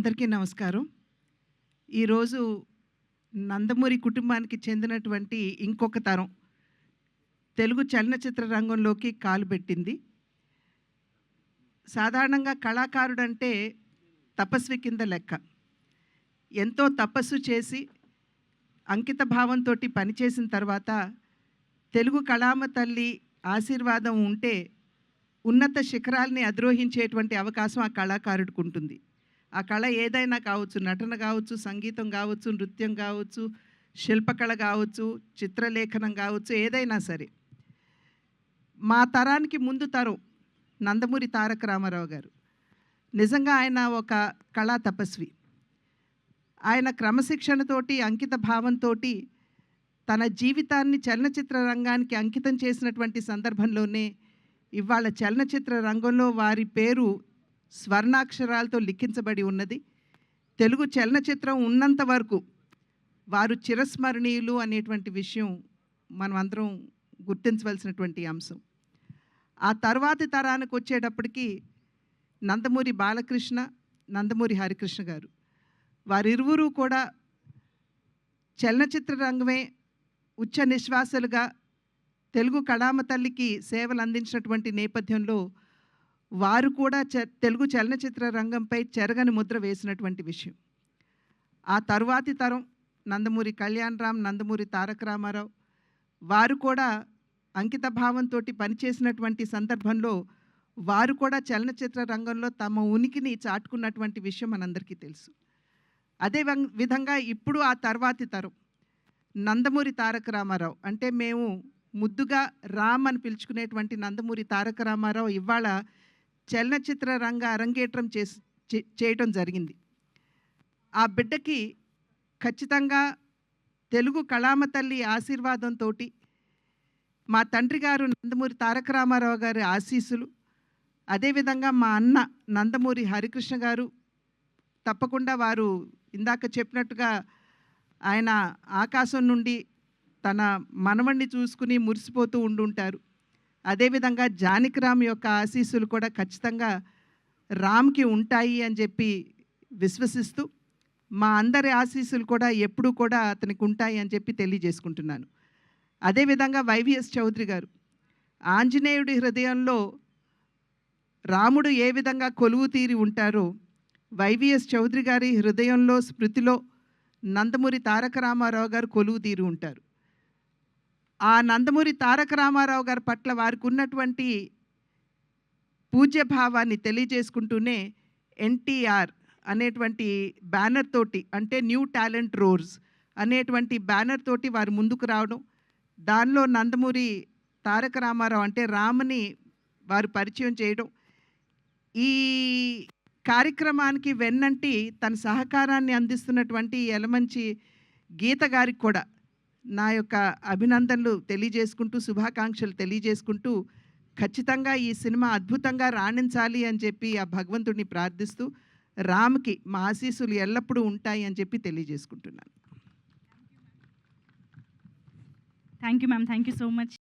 అందరికీ నమస్కారం. ఈరోజు నందమూరి కుటుంబానికి చెందినటువంటి ఇంకొక తరం తెలుగు చలనచిత్ర రంగంలోకి కాలుపెట్టింది. సాధారణంగా కళాకారుడంటే తపస్వి కింద లెక్క. ఎంతో తపస్సు చేసి అంకిత భావంతోటి పనిచేసిన తర్వాత తెలుగు కళామ తల్లి ఆశీర్వాదం ఉంటే ఉన్నత శిఖరాల్ని అధిరోహించేటువంటి అవకాశం ఆ కళాకారుడికి ఉంటుంది. ఆ కళ ఏదైనా కావచ్చు, నటన కావచ్చు, సంగీతం కావచ్చు, నృత్యం కావచ్చు, శిల్పకళ కావచ్చు, చిత్రలేఖనం కావచ్చు, ఏదైనా సరే. మా తరానికి ముందు తరం నందమూరి తారక రామారావు గారు. నిజంగా ఆయన ఒక కళా తపస్వి. ఆయన క్రమశిక్షణతోటి, అంకిత భావంతోటి తన జీవితాన్ని చలనచిత్ర రంగానికి అంకితం చేసినటువంటి సందర్భంలోనే ఇవాళ చలనచిత్ర రంగంలో వారి పేరు స్వర్ణాక్షరాలతో లిఖించబడి ఉన్నది. తెలుగు చలనచిత్రం ఉన్నంత వరకు వారు చిరస్మరణీయులు అనేటువంటి విషయం మనం అందరం గుర్తించవలసినటువంటి అంశం. ఆ తర్వాతి తరానికి వచ్చేటప్పటికి నందమూరి బాలకృష్ణ, నందమూరి హరికృష్ణ గారు, వారిరువురు కూడా చలనచిత్ర రంగమే ఉచ్చ నిశ్వాసలుగా తెలుగు కళామ తల్లికి సేవలు అందించినటువంటి నేపథ్యంలో వారు కూడా తెలుగు చలనచిత్ర రంగంపై చెరగని ముద్ర వేసినటువంటి విషయం. ఆ తరువాతి తరం నందమూరి కళ్యాణరామ్, నందమూరి తారక రామారావు వారు కూడా అంకిత భావంతో పనిచేసినటువంటి సందర్భంలో వారు కూడా చలనచిత్ర రంగంలో తమ ఉనికిని చాటుకున్నటువంటి విషయం మనందరికీ తెలుసు. అదే విధంగా ఇప్పుడు ఆ తర్వాతి తరం నందమూరి తారక రామారావు, అంటే మేము ముద్దుగా రామ్ అని పిలుచుకునేటువంటి నందమూరి తారక రామారావు ఇవాళ చలనచిత్ర రంగ అరంగేట్రం చేయటం జరిగింది. ఆ బిడ్డకి ఖచ్చితంగా తెలుగు కళామ తల్లి ఆశీర్వాదంతో, మా తండ్రి గారు నందమూరి తారక రామారావు గారి ఆశీస్సులు, అదేవిధంగా మా అన్న నందమూరి హరికృష్ణ గారు, తప్పకుండా వారు ఇందాక చెప్పినట్టుగా ఆయన ఆకాశం నుండి తన మనవణ్ణి చూసుకుని మురిసిపోతూ ఉండుంటారు. అదేవిధంగా జానకిరామ్ యొక్క ఆశీస్సులు కూడా ఖచ్చితంగా రామ్కి ఉంటాయి అని చెప్పి విశ్వసిస్తూ, మా అందరి ఆశీస్సులు కూడా ఎప్పుడూ కూడా అతనికి ఉంటాయి అని చెప్పి తెలియజేసుకుంటున్నాను. అదేవిధంగా వైవిఎస్ చౌదరి గారు, ఆంజనేయుడి హృదయంలో రాముడు ఏ విధంగా కొలువు తీరి ఉంటారో వైవిఎస్ చౌదరి గారి హృదయంలో, స్మృతిలో నందమూరి తారక రామారావు గారు కొలువు తీరి ఉంటారు. ఆ నందమూరి తారక రామారావు గారి పట్ల వారికి ఉన్నటువంటి పూజ్యభావాన్ని తెలియజేసుకుంటూనే ఎన్టీఆర్ అనేటువంటి బ్యానర్ తోటి, అంటే న్యూ టాలెంట్ రోర్స్ అనేటువంటి బ్యానర్ తోటి వారు ముందుకు రావడం, దానిలో నందమూరి తారక రామారావు అంటే రామ్ని వారు పరిచయం చేయడం, ఈ కార్యక్రమానికి వెన్నంటి తన సహకారాన్ని అందిస్తున్నటువంటి యలమంచి గీత గారికి కూడా నా యొక్క అభినందనలు తెలియజేసుకుంటూ, శుభాకాంక్షలు తెలియజేసుకుంటూ, ఖచ్చితంగా ఈ సినిమా అద్భుతంగా రాణించాలి అని చెప్పి ఆ భగవంతుడిని ప్రార్థిస్తూ, రామ్కి మా ఆశీస్సులు ఎల్లప్పుడూ ఉంటాయి అని చెప్పి తెలియజేసుకుంటున్నాను. Thank you ma'am, thank you so much.